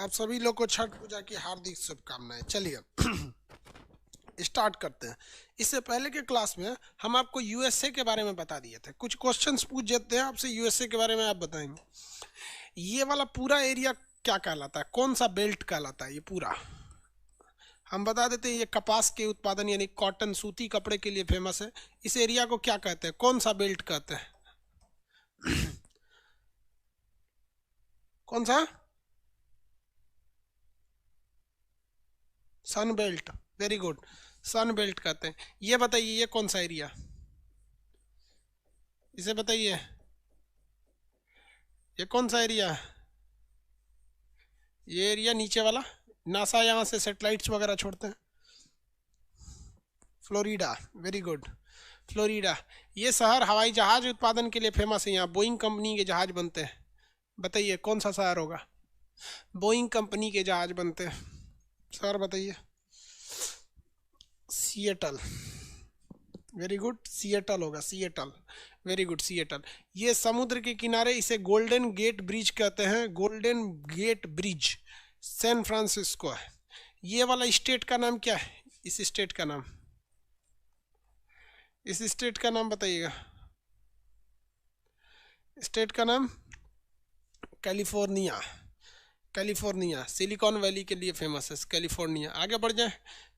आप सभी लोग को छठ पूजा की हार्दिक शुभकामनाएं। चलिए स्टार्ट करते हैं। इससे पहले के क्लास में हम आपको यूएसए के बारे में बता दिए थे। कुछ क्वेश्चंस पूछ देते हैं आपसे यूएसए के बारे में, आप बताएंगे ये वाला पूरा एरिया क्या कहलाता है, कौन सा बेल्ट कहलाता है। ये पूरा हम बता देते हैं। ये कपास के उत्पादन यानी कॉटन, सूती कपड़े के लिए फेमस है। इस एरिया को क्या कहते हैं, कौन सा बेल्ट कहते हैं? कौन सा? सन बेल्ट। वेरी गुड, सन बेल्ट कहते हैं। ये बताइए ये कौन सा एरिया, इसे बताइए ये कौन सा एरिया है? ये एरिया नीचे वाला, नासा यहाँ से सैटेलाइट्स वगैरह छोड़ते हैं। Florida, very good, Florida. ये शहर हवाई जहाज उत्पादन के लिए फेमस है। यहाँ बोइंग कंपनी के जहाज बनते हैं। बताइए कौन सा शहर होगा? बोइंग कंपनी के जहाज बनते हैं। शहर बताइए। सिएटल, वेरी गुड, सिएटल होगा, सिएटल, वेरी गुड, सिएटल। ये समुद्र के किनारे, इसे गोल्डन गेट ब्रिज कहते हैं। Golden gate bridge San Francisco है। ये वाला स्टेट का नाम क्या है? इस स्टेट का नाम, इस स्टेट का नाम बताइएगा। स्टेट का नाम कैलिफोर्निया। कैलिफोर्निया सिलिकॉन वैली के लिए फेमस है, कैलिफोर्निया। आगे बढ़ जाए।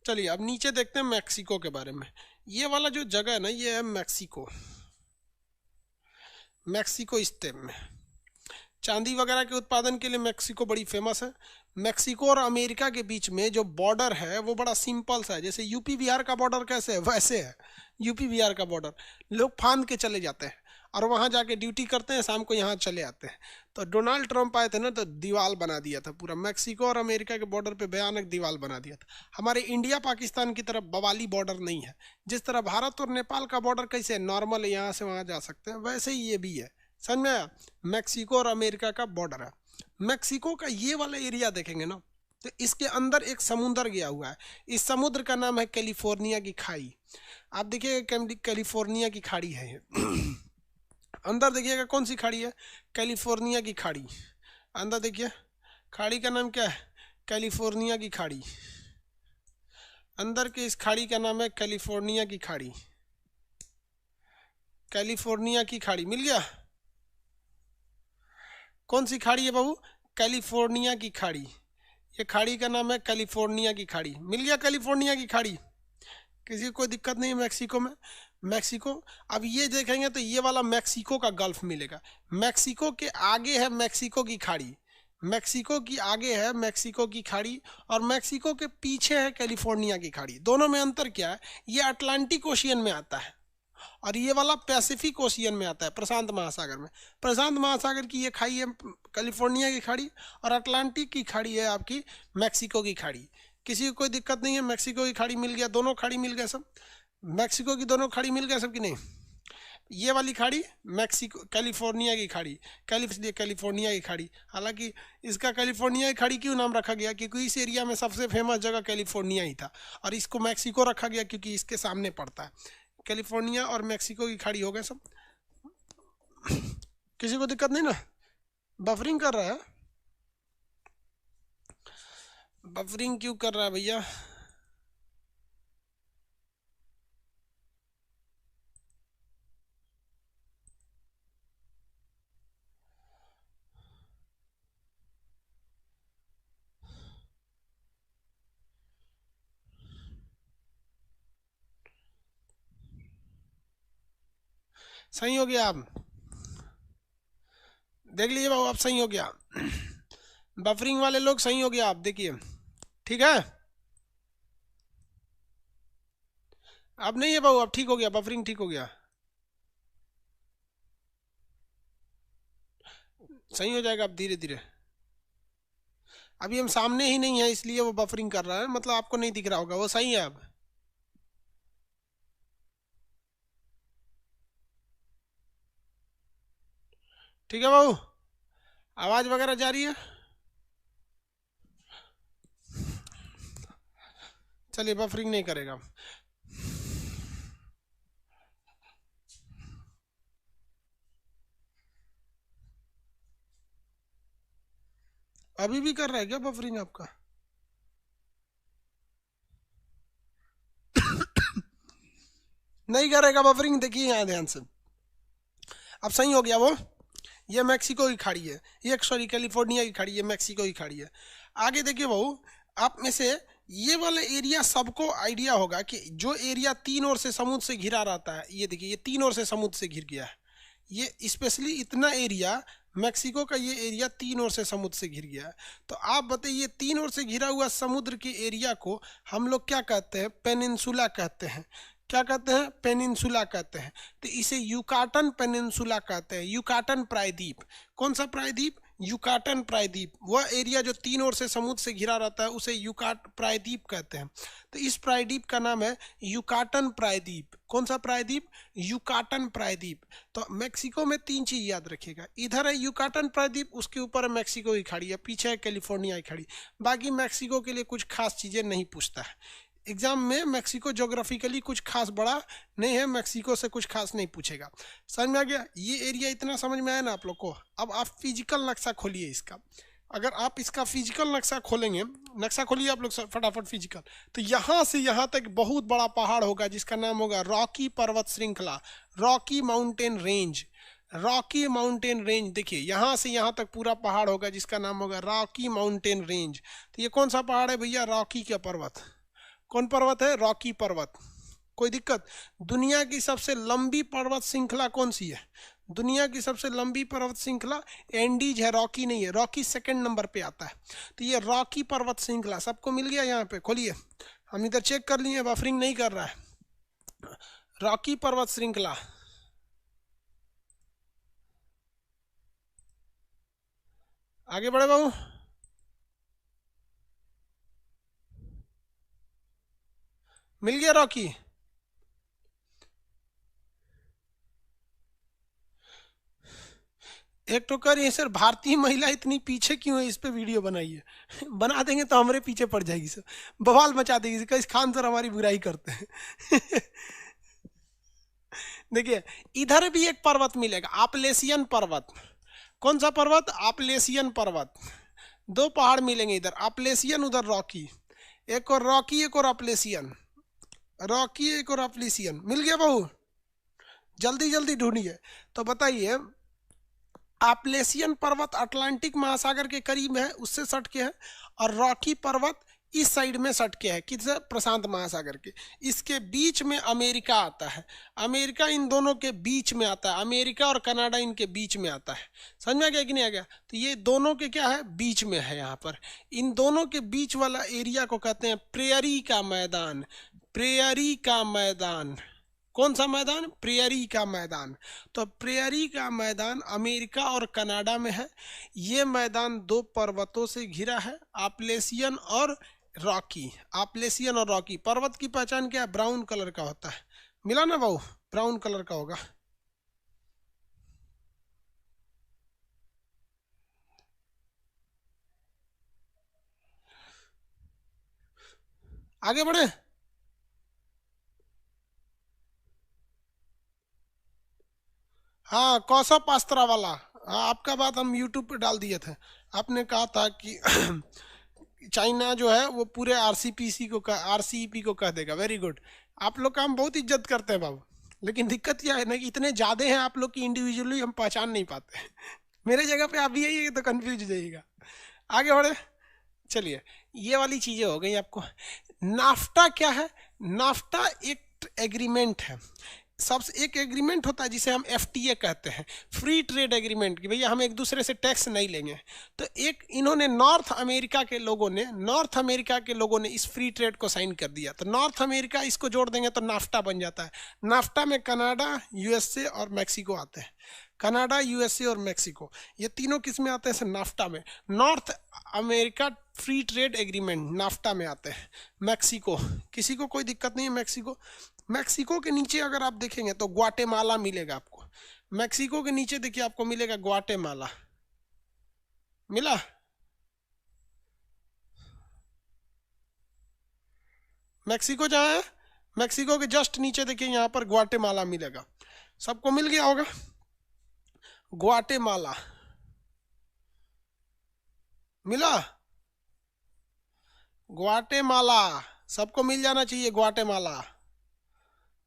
चलिए अब नीचे देखते हैं मैक्सिको के बारे में। ये वाला जो जगह है ना, ये है मैक्सिको। मैक्सिको स्टेट में चांदी वगैरह के उत्पादन के लिए मैक्सिको बड़ी फेमस है। मैक्सिको और अमेरिका के बीच में जो बॉर्डर है वो बड़ा सिंपल सा है। जैसे यूपी बिहार का बॉर्डर कैसे है, वैसे है यूपी बिहार का बॉर्डर। लोग फांद के चले जाते हैं और वहाँ जाके ड्यूटी करते हैं, शाम को यहाँ चले आते हैं। तो डोनाल्ड ट्रंप आए थे ना, तो दीवार बना दिया था पूरा मैक्सिको और अमेरिका के बॉर्डर पे, भयानक दीवार बना दिया था। हमारे इंडिया पाकिस्तान की तरफ बवाली बॉर्डर नहीं है। जिस तरह भारत और नेपाल का बॉर्डर कैसे नॉर्मल है, यहाँ से वहाँ जा सकते हैं, वैसे ही ये भी है। समझ में आया? मैक्सिको और अमेरिका का बॉर्डर है। मैक्सिको का ये वाला एरिया देखेंगे ना, तो इसके अंदर एक समुंदर गया हुआ है। इस समुद्र का नाम है कैलिफोर्निया की खाई। आप देखिएगा कैलिफोर्निया की खाड़ी है ये। अंदर देखिएगा कौन सी खाड़ी है? कैलिफोर्निया की खाड़ी। अंदर देखिए, खाड़ी का नाम क्या है? कैलिफोर्निया की खाड़ी। अंदर के इस खाड़ी का नाम है कैलिफोर्निया की खाड़ी। कैलिफोर्निया की खाड़ी मिल गया। कौन सी खाड़ी है बाबू? कैलिफोर्निया की खाड़ी। ये खाड़ी का नाम है कैलिफोर्निया की खाड़ी। मिल गया कैलिफोर्निया की खाड़ी। किसी को कोई दिक्कत नहीं है मैक्सिको में। मैक्सिको, अब ये देखेंगे तो ये वाला मैक्सिको का गल्फ मिलेगा। मैक्सिको के आगे है मैक्सिको की खाड़ी। मैक्सिको की आगे है मैक्सिको की खाड़ी और मैक्सिको के पीछे है कैलिफोर्निया की खाड़ी। दोनों में अंतर क्या है? ये अटलांटिक ओशियन में आता है और ये वाला पैसिफिक ओशियन में आता है, प्रशांत महासागर में। प्रशांत महासागर की ये खाड़ी है कैलिफोर्निया की खाड़ी, और अटलांटिक की खाड़ी है आपकी मैक्सिको की खाड़ी। किसी को कोई दिक्कत नहीं है, मैक्सिको की खाड़ी मिल गया, दोनों खाड़ी मिल गया सब। मैक्सिको की दोनों खाड़ी मिल गया सब कि नहीं? ये वाली खाड़ी मैक्सिको, कैलिफोर्निया की खाड़ी, कैलिफोर्निया की खाड़ी। हालांकि इसका कैलिफोर्निया की खाड़ी क्यों नाम रखा गया? क्योंकि इस एरिया में सबसे फेमस जगह कैलिफोर्निया ही था, और इसको मैक्सिको रखा गया क्योंकि इसके सामने पड़ता है। कैलिफोर्निया और मैक्सिको की खाड़ी हो गए सब। किसी को दिक्कत नहीं ना? बफरिंग कर रहा है? बफरिंग क्यों कर रहा है भैया? सही हो गया, आप देख लीजिए बाबू, आप सही हो गया। बफरिंग वाले लोग सही हो गया, आप देखिए, ठीक है। अब नहीं है बाबू, अब ठीक हो गया, बफरिंग ठीक हो गया, सही हो जाएगा अब धीरे धीरे। अभी हम सामने ही नहीं है इसलिए वो बफरिंग कर रहा है, मतलब आपको नहीं दिख रहा होगा, वो सही है अब। ठीक है बाबू, आवाज वगैरह जा रही है? चलिए बफरिंग नहीं करेगा। अभी भी कर रहा है क्या बफरिंग आपका? नहीं करेगा बफरिंग, देखिए यहाँ ध्यान से, अब सही हो गया वो। ये मैक्सिको की खाड़ी है, ये सॉरी कैलिफोर्निया की खाड़ी है, मैक्सिको की खाड़ी है। आगे देखिए बहू, आप में से ये वाला एरिया सबको आइडिया होगा कि जो एरिया तीन ओर से समुद्र से घिरा रहता है, ये देखिए ये तीन ओर से समुद्र से घिर गया है। ये स्पेशली इतना एरिया, मैक्सिको का ये एरिया तीन ओर से समुद्र से घिर गया है। तो आप बताइए तीन ओर से घिरा हुआ समुद्र के एरिया को हम लोग क्या कहते हैं? पेनिनसुला कहते हैं। क्या कहते हैं? पेनिनसुला कहते हैं। तो इसे युकाटन पेनिनसुला कहते हैं, युकाटन प्रायद्वीप। कौन सा प्रायद्वीप? युकाटन प्रायद्वीप। वह एरिया जो तीन ओर से समुद्र से घिरा रहता है उसे युकाट प्रायद्वीप कहते हैं। तो इस प्रायद्वीप का नाम है युकाटन प्रायद्वीप। कौन सा प्रायद्वीप? युकाटन प्रायद्वीप। तो मैक्सिको में तीन चीज याद रखिएगा, इधर है युकाटन प्रायद्वीप, उसके ऊपर है मैक्सिको की खाड़ी है, पीछे है कैलिफोर्निया की खाड़ी। बाकी मैक्सिको के लिए कुछ खास चीजें नहीं पूछता है एग्जाम में। मैक्सिको ज्योग्राफिकली कुछ खास बड़ा नहीं है, मैक्सिको से कुछ खास नहीं पूछेगा। समझ में आ गया? ये एरिया इतना समझ में आया ना आप लोग को। अब आप फिजिकल नक्शा खोलिए इसका। अगर आप इसका फिजिकल नक्शा खोलेंगे, नक्शा खोलिए आप लोग फटाफट फिजिकल, तो यहाँ से यहाँ तक बहुत बड़ा पहाड़ होगा जिसका नाम होगा रॉकी पर्वत श्रृंखला, Rocky mountain range. Rocky mountain range, देखिए यहाँ से यहाँ तक पूरा पहाड़ होगा जिसका नाम होगा रॉकी माउंटेन रेंज। तो ये कौन सा पहाड़ है भैया? रॉकी का पर्वत। कौन पर्वत है? रॉकी पर्वत। कोई दिक्कत? दुनिया की सबसे लंबी पर्वत श्रृंखला कौन सी है? दुनिया की सबसे लंबी पर्वत श्रृंखला एंडीज है, रॉकी नहीं है। रॉकी सेकंड नंबर पे आता है। तो ये रॉकी पर्वत श्रृंखला सबको मिल गया। यहाँ पे खोलिए, हम इधर चेक कर लिए, बफरिंग नहीं कर रहा है। रॉकी पर्वत श्रृंखला, आगे बढ़े बाबू। मिल गया रॉकी। एक तो कर ये सर, भारतीय महिला इतनी पीछे क्यों है, इस पे वीडियो बनाइए। बना देंगे तो हमारे पीछे पड़ जाएगी सर, बवाल मचा देगी सर, खान सर हमारी बुराई करते हैं। देखिए इधर भी एक पर्वत मिलेगा, आपलेशियन पर्वत। कौन सा पर्वत? आपलेशियन पर्वत। दो पहाड़ मिलेंगे इधर, आपलेशियन उधर रॉकी। एक और रॉकी, एक और आपलेशियन। रॉकी एक और आपलेशियन। मिल गया बहू? जल्दी जल्दी ढूंढिए। तो बताइए, आपलेशियन पर्वत अटलांटिक महासागर के करीब है, उससे सट के है। और रॉकी पर्वत इस साइड में सट के है, किस? प्रशांत महासागर के। इसके बीच में अमेरिका आता है। अमेरिका इन दोनों के बीच में आता है, अमेरिका और कनाडा इनके बीच में आता है। समझ में आ गया कि नहीं आ गया? तो ये दोनों के क्या है? बीच में है। यहाँ पर इन दोनों के बीच वाला एरिया को कहते हैं प्रेयरी का मैदान। प्रेयरी का मैदान। कौन सा मैदान? प्रेयरी का मैदान। तो प्रेयरी का मैदान अमेरिका और कनाडा में है। ये मैदान दो पर्वतों से घिरा है, आपलेशियन और रॉकी। आपलेशियन और रॉकी पर्वत की पहचान क्या है? ब्राउन कलर का होता है। मिला ना बाबू? ब्राउन कलर का होगा। आगे बढ़े। हाँ, कौशप पास्त्रा वाला। हाँ, आपका बात हम यूट्यूब पे डाल दिए थे। आपने कहा था कि चाइना जो है वो पूरे आरसीपीसी को आरसीईपी को कह देगा। वेरी गुड, आप लोग का हम बहुत इज्जत करते हैं बाबू। लेकिन दिक्कत क्या है ना कि इतने ज़्यादा हैं आप लोग की, इंडिविजुअली हम पहचान नहीं पाते। मेरे जगह पे आप भी आइए तो कंफ्यूज हो जाइएगा। आगे बढ़े। चलिए, ये वाली चीज़ें हो गई आपको। नाफ्टा क्या है? नाफ्टा एक एग्रीमेंट है। सबसे एक एग्रीमेंट होता है जिसे हम एफटीए कहते हैं, फ्री ट्रेड एग्रीमेंट, कि भैया हम एक दूसरे से टैक्स नहीं लेंगे। तो एक इन्होंने नॉर्थ अमेरिका के लोगों ने इस फ्री ट्रेड को साइन कर दिया। तो नॉर्थ अमेरिका इसको जोड़ देंगे तो नाफ्टा बन जाता है। नाफ्टा में कनाडा, यूएसए और मैक्सिको आते हैं। कनाडा, यूएसए और मैक्सिको, ये तीनों किस में आते हैं? नाफ्टा में। North America free trade agreement NAFTA में आते हैं। मैक्सिको, किसी को कोई दिक्कत नहीं है। मैक्सिको, मैक्सिको के नीचे अगर आप देखेंगे तो ग्वाटेमाला मिलेगा आपको। मैक्सिको के नीचे देखिए आपको मिलेगा ग्वाटेमाला। मिला? मैक्सिको जहाँ है, मैक्सिको के जस्ट नीचे देखिए यहाँ पर ग्वाटेमाला मिलेगा। सबको मिल गया होगा? ग्वाटेमाला मिला? ग्वाटेमाला, सबको मिल जाना चाहिए। ग्वाटेमाला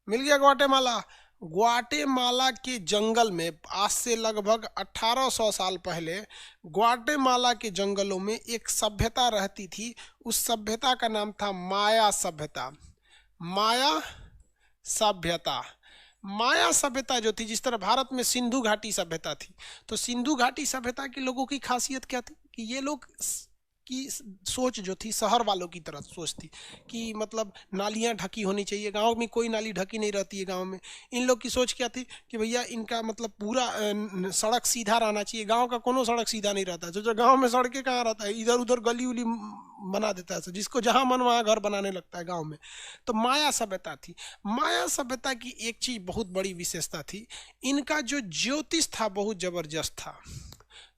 मिल गया। ग्वाटेमाला, ग्वाटेमाला के जंगल में आज से लगभग 1800 साल पहले ग्वाटेमाला के जंगलों में एक सभ्यता रहती थी। उस सभ्यता का नाम था माया सभ्यता। माया सभ्यता, माया सभ्यता जो थी, जिस तरह भारत में सिंधु घाटी सभ्यता थी, तो सिंधु घाटी सभ्यता के लोगों की खासियत क्या थी कि ये लोग की सोच जो थी शहर वालों की तरह सोच थी कि मतलब नालियां ढकी होनी चाहिए। गांव में कोई नाली ढकी नहीं रहती है गांव में। इन लोग की सोच क्या थी कि भैया इनका मतलब पूरा सड़क सीधा रहना चाहिए। गांव का कोनो सड़क सीधा नहीं रहता है। जो गांव में सड़कें कहाँ रहता है, इधर उधर गली उली बना देता है, जिसको जहां मन वहां घर बनाने लगता है गांव में। तो माया सभ्यता थी। माया सभ्यता की एक चीज बहुत बड़ी विशेषता थी, इनका जो ज्योतिष था बहुत जबरदस्त था।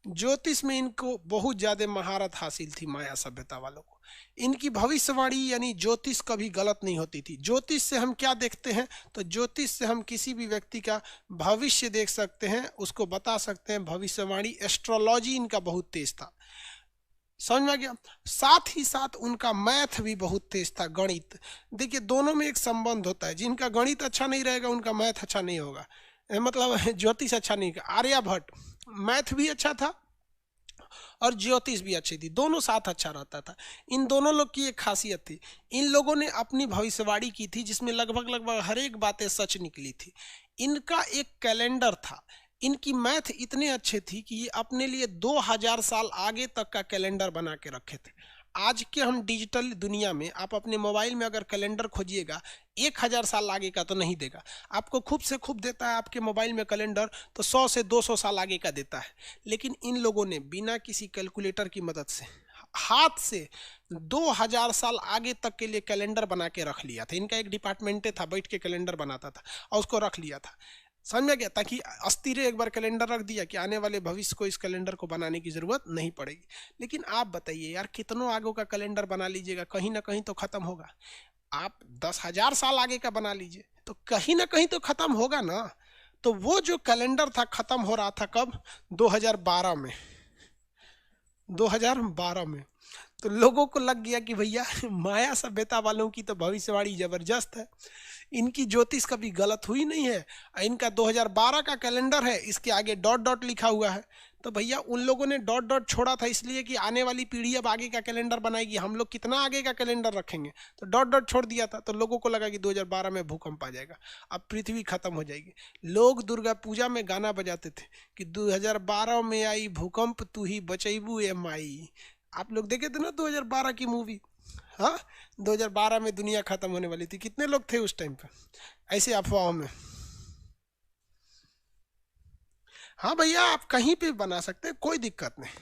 ज्योतिष में इनको बहुत ज्यादा महारत हासिल थी माया सभ्यता वालों को। इनकी भविष्यवाणी यानी ज्योतिष कभी गलत नहीं होती थी। ज्योतिष से हम क्या देखते हैं, तो ज्योतिष से हम किसी भी व्यक्ति का भविष्य देख सकते हैं, उसको बता सकते हैं। भविष्यवाणी एस्ट्रोलॉजी इनका बहुत तेज था, समझ में आ गया। साथ ही साथ उनका मैथ भी बहुत तेज था, गणित। देखिए दोनों में एक संबंध होता है, जिनका गणित अच्छा नहीं रहेगा उनका मैथ अच्छा नहीं होगा, मतलब ज्योतिष अच्छा नहीं। आर्यभट्ट मैथ भी अच्छा था और ज्योतिष भी अच्छी थी, दोनों साथ अच्छा रहता था। इन दोनों लोग की एक खासियत थी, इन लोगों ने अपनी भविष्यवाणी की थी जिसमें लगभग लगभग हर एक बातें सच निकली थी। इनका एक कैलेंडर था। इनकी मैथ इतने अच्छे थी कि ये अपने लिए 2000 साल आगे तक का कैलेंडर बना के रखे थे। आज के हम डिजिटल दुनिया में आप अपने मोबाइल में अगर कैलेंडर खोजिएगा 1000 साल आगे का तो नहीं देगा, आपको खूब से खूब देता है आपके मोबाइल में कैलेंडर तो 100 से 200 साल आगे का देता है। लेकिन इन लोगों ने बिना किसी कैलकुलेटर की मदद से हाथ से 2000 साल आगे तक के लिए कैलेंडर बना के रख लिया था। इनका एक डिपार्टमेंट था, बैठ के कैलेंडर बनाता था और उसको रख लिया था। समझ में गया, ताकि अस्थिर एक बार कैलेंडर रख दिया कि आने वाले भविष्य को इस कैलेंडर को बनाने की जरूरत नहीं पड़ेगी। लेकिन आप बताइए यार, कितनों आगे का कैलेंडर बना लीजिएगा, कहीं ना कहीं तो खत्म होगा। आप 10,000 साल आगे का बना लीजिए तो कहीं ना कहीं तो खत्म होगा ना। तो वो जो कैलेंडर था खत्म हो रहा था कब? 2012 में। 2012 में तो लोगों को लग गया कि भैया माया सभ्यता वालों की तो भविष्यवाणी जबरदस्त है, इनकी ज्योतिष कभी गलत हुई नहीं है। इनका 2012 का कैलेंडर है, इसके आगे डॉट डॉट लिखा हुआ है। तो भैया उन लोगों ने डॉट डॉट छोड़ा था इसलिए कि आने वाली पीढ़ी अब आगे का कैलेंडर बनाएगी, हम लोग कितना आगे का कैलेंडर रखेंगे, तो डॉट डॉट छोड़ दिया था। तो लोगों को लगा कि 2012 में भूकंप आ जाएगा, अब पृथ्वी खत्म हो जाएगी। लोग दुर्गा पूजा में गाना बजाते थे कि 2012 में आई भूकंप तू ही बचैबू ए माई। आप लोग देखे थे ना 2012 की मूवी? हाँ, 2012 में दुनिया खत्म होने वाली थी। कितने लोग थे उस टाइम पे ऐसे अफवाहों में? हाँ भैया, आप कहीं पे बना सकते हैं, कोई दिक्कत नहीं।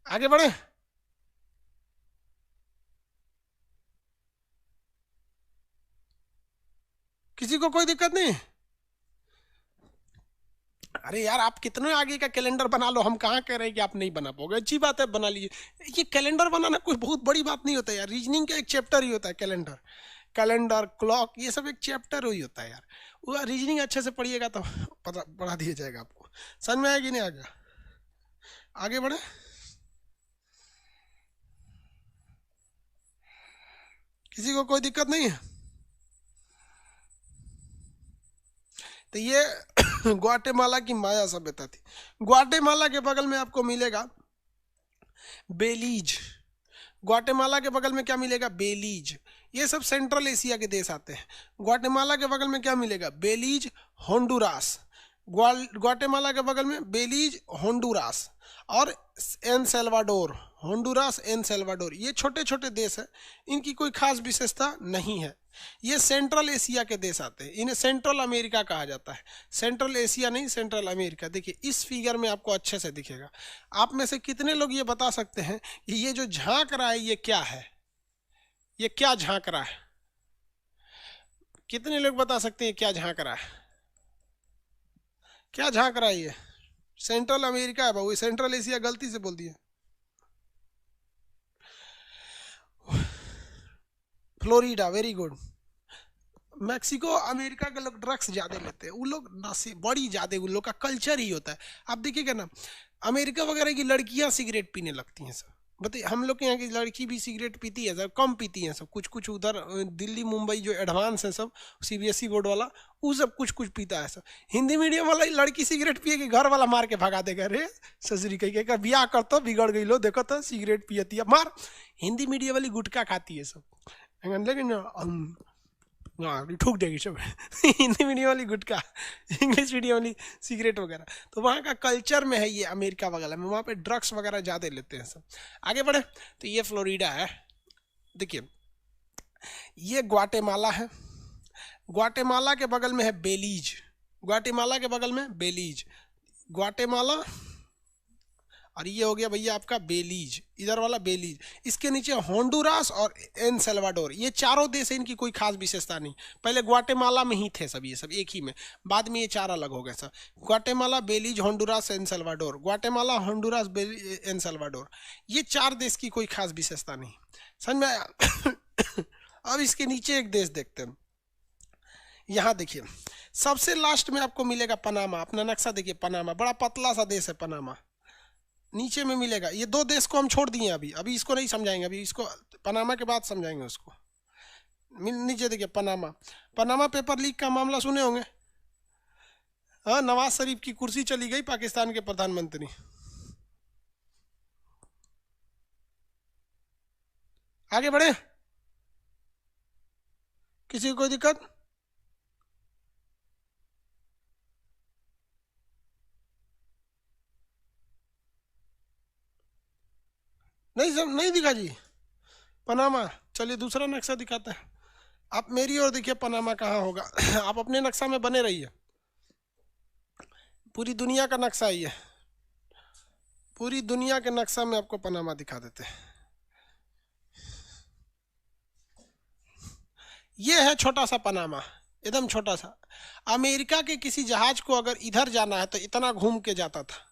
आगे बढ़े। किसी को कोई दिक्कत नहीं? अरे यार, आप कितने आगे का कैलेंडर बना लो, हम कहाँ कह रहे हैं कि आप नहीं बना पाओगे। अच्छी बात है, बना लीजिए। ये कैलेंडर बनाना कोई बहुत बड़ी बात नहीं होता यार, रीजनिंग का एक चैप्टर ही होता है कैलेंडर। कैलेंडर, क्लॉक, ये सब एक चैप्टर ही होता है यार। वो रीजनिंग अच्छे से पढ़िएगा तो पता पढ़ा दिया जाएगा आपको। समझ में आएगी नहीं? आगे आगे बढ़े। किसी को कोई दिक्कत नहीं है? तो ये ग्वाटेमाला की माया सभ्यता थी। ग्वाटेमाला के बगल में आपको मिलेगा बेलीज। ग्वाटेमाला के बगल में क्या मिलेगा? बेलीज। ये सब सेंट्रल एशिया के देश आते हैं। ग्वाटेमाला के बगल में क्या मिलेगा? बेलीज, होंडुरास। ग्वाटेमाला के बगल में बेलीज, होंडुरास और El Salvador. Honduras, El Salvador, ये छोटे छोटे देश हैं, इनकी कोई खास विशेषता नहीं है। ये सेंट्रल एशिया के देश आते हैं, इन्हें सेंट्रल अमेरिका कहा जाता है। सेंट्रल एशिया नहीं, सेंट्रल अमेरिका। देखिए इस फिगर में आपको अच्छे से दिखेगा। आप में से कितने लोग ये बता सकते हैं कि ये जो झांक रहा है ये क्या है? ये क्या झांक रहा है? कितने लोग बता सकते हैं क्या झांक रहा है? क्या झांक रहा है ये? सेंट्रल अमेरिका है बाबू, सेंट्रल एशिया गलती से बोल दिया। Florida, very good. Mexico America के लोग ड्रग्स ज्यादा लेते हैं, वो लोग नशे बड़ी ज्यादा, उन लोग का कल्चर ही होता है। आप देखिएगा ना, अमेरिका वगैरह की लड़कियां सिगरेट पीने लगती हैं सब। बताइए, हम लोग के यहाँ की लड़की भी सिगरेट पीती है सब, कम पीती हैं सब, कुछ कुछ उधर दिल्ली मुंबई जो एडवांस है सब, सीबीएसई बोर्ड वाला, वो सब कुछ कुछ पीता है सब। हिंदी मीडियम वाला लड़की सिगरेट पिए कि घर वाला मार के भगा देगा, रे ससुरी कही का बियाह कर तो बिगड़ गई लो, देखो तो सिगरेट पियती है मार। हिंदी मीडियम वाली गुटखा खाती है सब, लेकिन हाँ ठूक देगी सब हिंदी मीडियम वाली गुटखा, इंग्लिश मीडियम वाली सिगरेट वगैरह। तो वहाँ का कल्चर में है ये, अमेरिका वगैरह में वहाँ पे ड्रग्स वगैरह ज़्यादा लेते हैं सब। आगे बढ़े तो ये फ्लोरिडा है। देखिए ये ग्वाटेमाला है, ग्वाटेमाला के बगल में है बेलीज, ग्वाटेमाला के बगल में बेलीज, ग्वाटेमाला, और ये हो गया भैया आपका बेलीज, इधर वाला बेलीज। इसके नीचे होंडुरास और एल सल्वाडोर, ये चारों देश है, इनकी कोई खास विशेषता नहीं। पहले ग्वाटेमाला में ही थे सब, ये सब एक ही में, बाद में ये चार अलग हो गए सब। Guatemala, Belize, Honduras, El Salvador, Guatemala, Honduras, Belize, El Salvador, ये चार देश की कोई खास विशेषता नहीं, समझ में आया अब इसके नीचे एक देश देखते हैं, यहाँ देखिए सबसे लास्ट में आपको मिलेगा पनामा। अपना नक्शा देखिए, पनामा बड़ा पतला सा देश है पनामा, नीचे में मिलेगा। ये दो देश को हम छोड़ दिए अभी, अभी इसको नहीं समझाएंगे, अभी इसको पनामा के बाद समझाएंगे उसको। नीचे देखिए पनामा, पनामा पेपर लीक का मामला सुने होंगे, हाँ, नवाज शरीफ की कुर्सी चली गई पाकिस्तान के प्रधानमंत्री। आगे बढ़े, किसी को कोई दिक्कत? नहीं दिखा जी पनामा। चलिए दूसरा नक्शा दिखाते हैं। आप मेरी ओर देखिए पनामा कहाँ होगा आप अपने नक्शा में बने रहिए। पूरी दुनिया का नक्शा ही है, पूरी दुनिया के नक्शा में आपको पनामा दिखा देते हैं। ये है छोटा सा पनामा, एकदम छोटा सा। अमेरिका के किसी जहाज को अगर इधर जाना है तो इतना घूम के जाता था,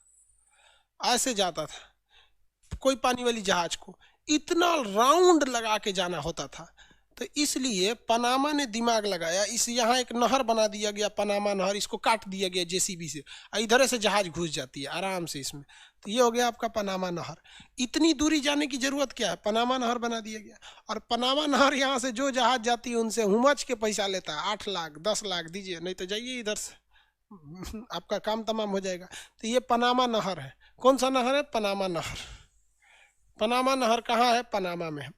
ऐसे जाता था। कोई पानी वाली जहाज को इतना राउंड लगा के जाना होता था। तो इसलिए पनामा ने दिमाग लगाया, इस यहाँ एक नहर बना दिया गया, पनामा नहर, इसको काट दिया गया जेसीबी से, इधर से जहाज घुस जाती है आराम से इसमें। तो ये हो गया आपका पनामा नहर। इतनी दूरी जाने की जरूरत क्या है, पनामा नहर बना दिया गया। और पनामा नहर यहाँ से जो जहाज जाती है उनसे हुमच के पैसा लेता है, 8 लाख 10 लाख दीजिए, नहीं तो जाइए इधर से आपका काम तमाम हो जाएगा। तो ये पनामा नहर है। कौन सा नहर है? पनामा नहर। पनामा नहर कहाँ है? पनामा में है।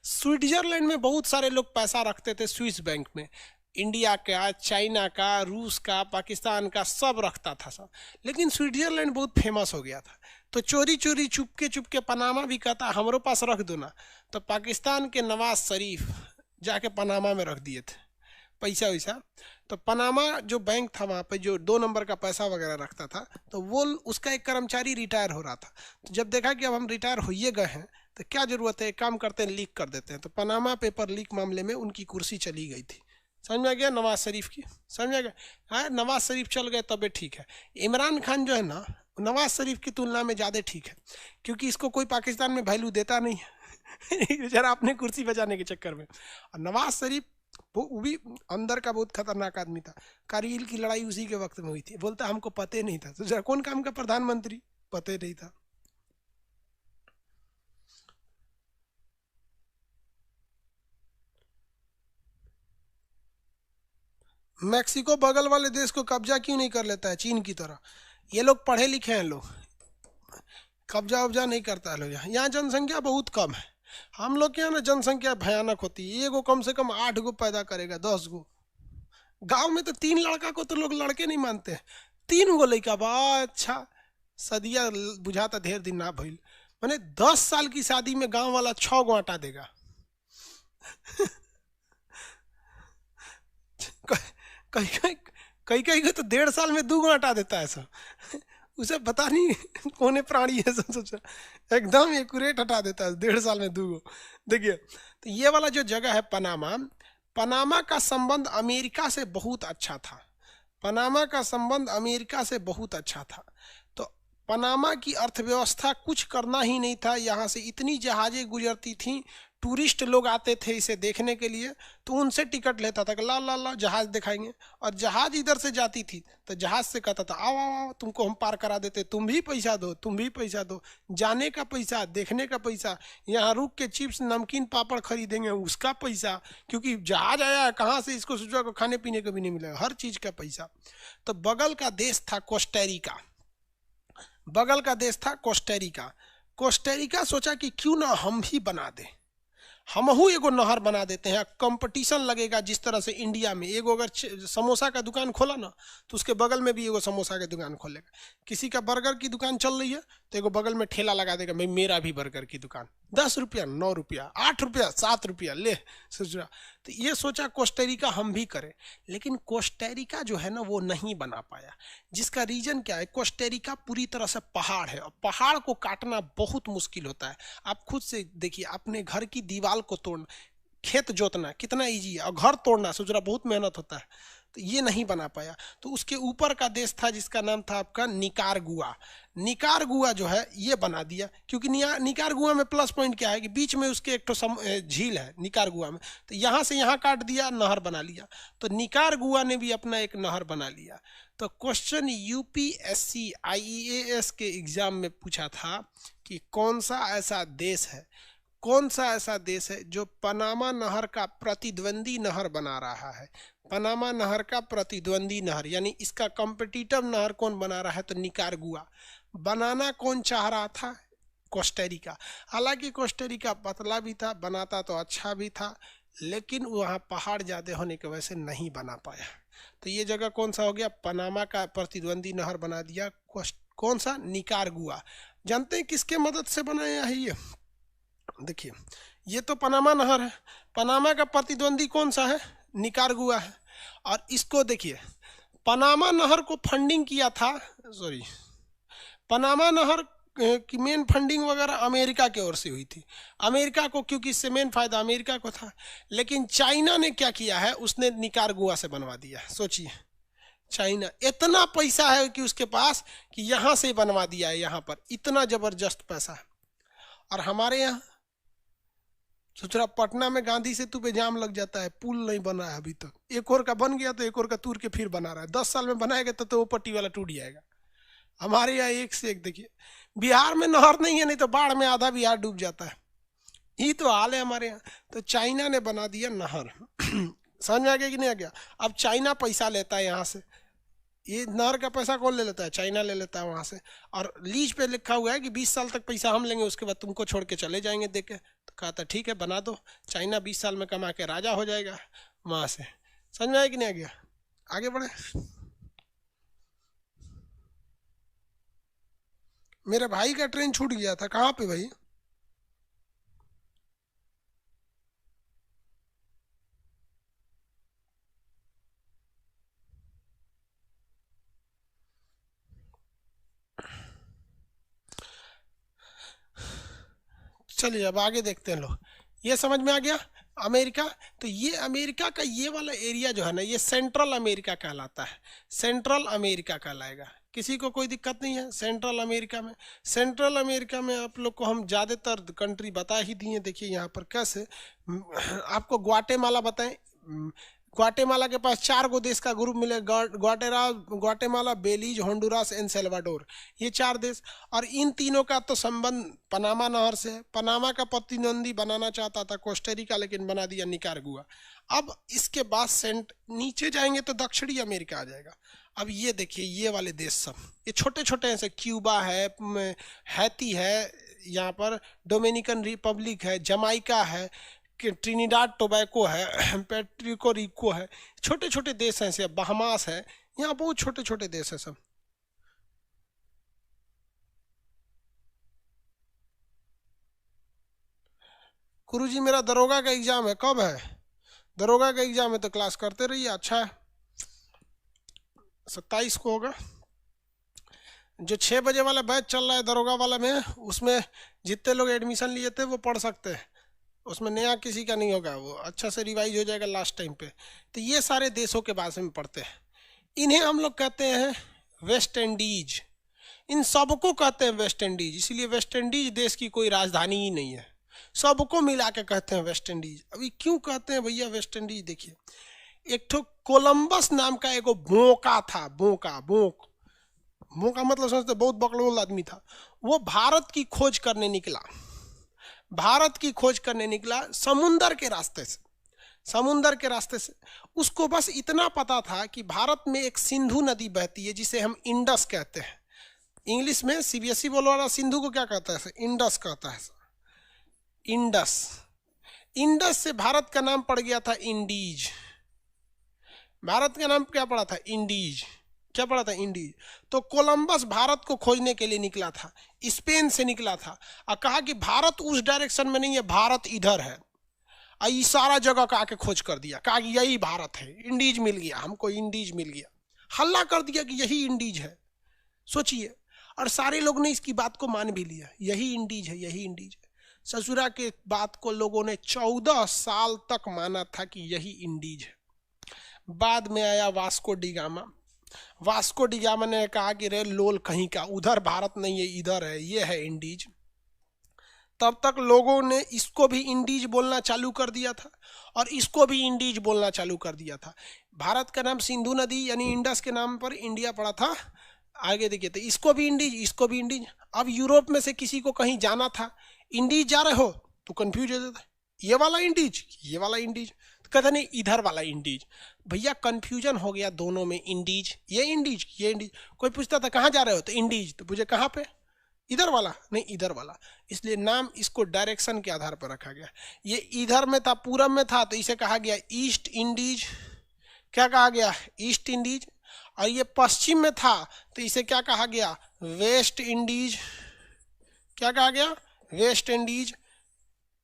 स्विट्जरलैंड में बहुत सारे लोग पैसा रखते थे स्विस बैंक में, इंडिया का, चाइना का, रूस का, पाकिस्तान का, सब रखता था सब। लेकिन स्विट्जरलैंड बहुत फेमस हो गया था, तो चोरी चोरी चुपके पनामा भी कहता हमारे पास रख दो ना। तो पाकिस्तान के नवाज शरीफ जाके पनामा में रख दिए थे पैसा वैसा। तो पनामा जो बैंक था वहाँ पे जो 2 नंबर का पैसा वगैरह रखता था, तो वो उसका एक कर्मचारी रिटायर हो रहा था। तो जब देखा कि अब हम रिटायर होइए गए हैं तो क्या जरूरत है, काम करते हैं लीक कर देते हैं। तो पनामा पेपर लीक मामले में उनकी कुर्सी चली गई थी। समझ में आ गया नवाज शरीफ की? समझ में आ गया? हाँ, नवाज शरीफ चल गए तबे ठीक है। इमरान खान जो है ना, नवाज शरीफ की तुलना में ज़्यादा ठीक है, क्योंकि इसको कोई पाकिस्तान में वैल्यू देता नहीं है जरा अपने कुर्सी बचाने के चक्कर में। और नवाज शरीफ वो भी अंदर का बहुत खतरनाक आदमी था। कारगिल की लड़ाई उसी के वक्त में हुई थी, बोलता हमको पता नहीं था। तो जरा कौन काम का प्रधानमंत्री, पता नहीं था। मैक्सिको बगल वाले देश को कब्जा क्यों नहीं कर लेता है चीन की तरह? ये लोग पढ़े लिखे हैं लोग, कब्जा वब्जा नहीं करता है लोग। यहाँ जनसंख्या बहुत कम है। हम लोग के यहाँ ना जनसंख्या भयानक होती है, एगो कम से कम 8 गो पैदा करेगा, 10 गो। गांव में तो 3 लड़का को तो लोग लड़के नहीं मानते हैं, 3 गो लड़का बा। अच्छा, सदिया बुझाता ढेर दिन ना भइल। मैंने 10 साल की शादी में गांव वाला 6 गो आटा देगा कहीं कहीं कहीं कहीं को तो 1.5 साल में 2 गो आटा देता है सब उसे पता नहीं कौन प्राणी है, सब सोचा एकदम एक्यूरेट हटा देता है, 1.5 साल में 2 गो। देखिए, तो ये वाला जो जगह है पनामा, पनामा का संबंध अमेरिका से बहुत अच्छा था। पनामा का संबंध अमेरिका से बहुत अच्छा था। तो पनामा की अर्थव्यवस्था कुछ करना ही नहीं था। यहाँ से इतनी जहाजें गुजरती थी, टूरिस्ट लोग आते थे इसे देखने के लिए, तो उनसे टिकट लेता था कि ला ला ला जहाज दिखाएंगे, और जहाज इधर से जाती थी तो जहाज से कहता था आओ आओ आओ तुमको हम पार करा देते, तुम भी पैसा दो, तुम भी पैसा दो, जाने का पैसा, देखने का पैसा, यहाँ रुक के चिप्स नमकीन पापड़ खरीदेंगे उसका पैसा, क्योंकि जहाज आया है कहाँ से, इसको सोचा को खाने पीने को भी नहीं मिलेगा, हर चीज का पैसा। तो बगल का देश था कोस्टेरिका, बगल का देश था कोस्टेरिका। कोस्टेरिका सोचा कि क्यों ना हम ही बना दें, हमहू एगो नहर बना देते हैं, कंपटीशन लगेगा। जिस तरह से इंडिया में एगो अगर समोसा का दुकान खोला ना तो उसके बगल में भी एगो समोसा का दुकान खोलेगा, किसी का बर्गर की दुकान चल रही है तो एगो बगल में ठेला लगा देगा, भाई मेरा भी बर्गर की दुकान, 10 रुपया 9 रुपया 8 रुपया 7 रुपया ले, सोच रहा। तो ये सोचा कोस्टेरिका हम भी करें, लेकिन कोस्टेरिका जो है ना वो नहीं बना पाया। जिसका रीजन क्या है, कोस्टेरिका पूरी तरह से पहाड़ है और पहाड़ को काटना बहुत मुश्किल होता है। आप खुद से देखिए, अपने घर की दीवार को तोड़ना, खेत जोतना कितना इजी है, और घर तोड़ना सोच रहा बहुत मेहनत होता है, तो ये नहीं बना पाया। तो उसके ऊपर का देश था जिसका नाम था आपका निकारागुआ। निकारागुआ जो है ये बना दिया, क्योंकि निकारागुआ में प्लस पॉइंट क्या है कि बीच में उसके एक तो झील है निकारागुआ में, तो यहाँ से यहाँ काट दिया, नहर बना लिया। तो निकारागुआ ने भी अपना एक नहर बना लिया। तो क्वेश्चन यूपीएससी आईएएस के एग्जाम में पूछा था कि कौन सा ऐसा देश है, कौन सा ऐसा देश है जो पनामा नहर का प्रतिद्वंदी नहर बना रहा है। पनामा नहर का प्रतिद्वंदी नहर यानी इसका कॉम्पिटिटिव नहर कौन बना रहा है, तो निकारागुआ। बनाना कौन चाह रहा था, कोस्टेरिका। हालांकि कोस्टेरिका पतला भी था, बनाता तो अच्छा भी था, लेकिन वहाँ पहाड़ ज़्यादा होने की वजह से नहीं बना पाया। तो ये जगह कौन सा हो गया, पनामा का प्रतिद्वंदी नहर बना दिया कौन सा, निकारागुआ। जानते हैं किसके मदद से बनाया है ये, देखिए ये तो पनामा नहर है, पनामा का प्रतिद्वंदी कौन सा है, निकारागुआ है। और इसको देखिए, पनामा नहर को फंडिंग किया था, सॉरी पनामा नहर की मेन फंडिंग वगैरह अमेरिका की ओर से हुई थी, अमेरिका को, क्योंकि इससे मेन फायदा अमेरिका को था। लेकिन चाइना ने क्या किया है, उसने निकारागुआ से बनवा दिया। सोचिए चाइना, इतना पैसा है कि उसके पास कि यहाँ से बनवा दिया है, यहाँ पर इतना जबरदस्त पैसा है। और हमारे यहाँ सोच रहा, पटना में गांधी सेतु पे जाम लग जाता है, पुल नहीं बना है अभी तक, एक और का बन गया तो एक और का तूर के फिर बना रहा है, 10 साल में बनाएगा तो वो पट्टी वाला टूट जाएगा। हमारे यहाँ एक से एक, देखिए बिहार में नहर नहीं है, नहीं तो बाढ़ में आधा बिहार डूब जाता है, यही तो हाल है हमारे यहाँ। तो चाइना ने बना दिया नहर समझ में आ गया कि नहीं आ गया। अब चाइना पैसा लेता है यहाँ से, ये नहर का पैसा कौन ले लेता है, चाइना ले लेता है वहाँ से। और लीज पे लिखा हुआ है कि 20 साल तक पैसा हम लेंगे, उसके बाद तुमको छोड़ के चले जाएंगे दे के। तो कहा था ठीक है बना दो, चाइना 20 साल में कमा के राजा हो जाएगा वहाँ से। समझ में आया कि नहीं आ गया, आगे बढ़े। मेरे भाई का ट्रेन छूट गया था, कहाँ पे भाई, चलिए अब आगे देखते हैं लोग। ये समझ में आ गया अमेरिका। तो ये अमेरिका का ये वाला एरिया जो है ना, ये सेंट्रल अमेरिका कहलाता है, सेंट्रल अमेरिका कहलाएगा। किसी को कोई दिक्कत नहीं है सेंट्रल अमेरिका में। सेंट्रल अमेरिका में आप लोग को हम ज़्यादातर कंट्री बता ही दिए। देखिए यहाँ पर कैसे आपको ग्वाटेमाला बताएं, ग्वाटेमाला के पास 4 गो देश का ग्रुप मिलेगा, Guatemala, Belize, Honduras and Salvador, ये 4 देश। और इन तीनों का तो संबंध पनामा नहर से है। पनामा का प्रतिद्वंदी बनाना चाहता था कोस्टेरिका, लेकिन बना दिया निकारागुआ। अब इसके बाद नीचे जाएंगे तो दक्षिणी अमेरिका आ जाएगा। अब ये देखिए ये वाले देश सब ये छोटे छोटे हैं, से क्यूबा है, हैती है, यहाँ पर डोमिनिकन रिपब्लिक है, जमाइका है, ट्रिनिडाड टोबैको है, पेट्रिको रिको है, छोटे छोटे देश हैं, से बहामास है, यहाँ बहुत छोटे छोटे देश हैं सब। गुरुजी मेरा दरोगा का एग्जाम है, कब है दरोगा का एग्जाम है, तो क्लास करते रहिए। अच्छा है 27 को होगा। जो 6 बजे वाला बैच चल रहा है दरोगा वाला में, उसमें जितने लोग एडमिशन लिए थे वो पढ़ सकते हैं, उसमें नया किसी का नहीं होगा, वो अच्छा से रिवाइज हो जाएगा लास्ट टाइम पे। तो ये सारे देशों के बारे में पढ़ते हैं, इन्हें हम लोग कहते हैं वेस्ट इंडीज। इन सबको कहते हैं वेस्ट इंडीज, इसलिए वेस्ट इंडीज देश की कोई राजधानी ही नहीं है। सबको मिला के कहते हैं वेस्ट इंडीज। अभी क्यों कहते हैं भैया वेस्ट इंडीज? देखिए, एक तो कोलंबस नाम का एगो बोका था, बोका, बोका मतलब समझते, बहुत बकलोल आदमी था। वो भारत की खोज करने निकला, भारत की खोज करने निकला समुंदर के रास्ते से, समुंदर के रास्ते से। उसको बस इतना पता था कि भारत में एक सिंधु नदी बहती है जिसे हम इंडस कहते हैं। इंग्लिश में सीबीएसई बोर्ड वाला सिंधु को क्या कहता है? इंडस कहता है, इंडस। इंडस से भारत का नाम पड़ गया था इंडीज। भारत का नाम क्या पड़ा था? इंडीज। क्या पड़ा था? इंडीज। तो कोलंबस भारत को खोजने के लिए निकला था, स्पेन से निकला था, और कहा कि भारत उस डायरेक्शन में नहीं है, भारत इधर है। ये सारा जगह का आके खोज कर दिया, कहा कि यही भारत है, इंडीज मिल गया हमको, इंडीज मिल गया। हल्ला कर दिया कि यही इंडीज है। सोचिए, और सारे लोग ने इसकी बात को मान भी लिया, यही इंडीज है, यही इंडीज है। ससुरा के बात को लोगों ने 14 साल तक माना था कि यही इंडीज है। बाद में आया वास्को डिगामा। वास्को डिगामा ने कहा कि रे लोल कहीं का, उधर भारत नहीं है, इधर है, ये है इंडीज। तब तक लोगों ने इसको भी इंडीज बोलना चालू कर दिया था और इसको भी इंडीज बोलना चालू कर दिया था। भारत का नाम सिंधु नदी यानी इंडस के नाम पर इंडिया पड़ा था। आगे देखिए, तो इसको भी इंडीज, इसको भी इंडीज। अब यूरोप में से किसी को कहीं जाना था, इंडीज जा रहे हो तो कंफ्यूज हो जाता है, ये वाला इंडीज, ये वाला इंडीज, तो कहता नहीं इधर वाला इंडीज। भैया कंफ्यूजन हो गया दोनों में, इंडीज, ये इंडीज, ये इंडीज। कोई पूछता था कहाँ जा रहे हो, तो इंडीज, तो पूछे कहाँ पे, इधर वाला, नहीं इधर वाला। इसलिए नाम इसको डायरेक्शन के आधार पर रखा गया। ये इधर में था, पूरब में था, तो इसे कहा गया ईस्ट इंडीज। क्या कहा गया? East Indies. और ये पश्चिम में था तो इसे क्या कहा गया? West Indies. क्या कहा गया? West Indies.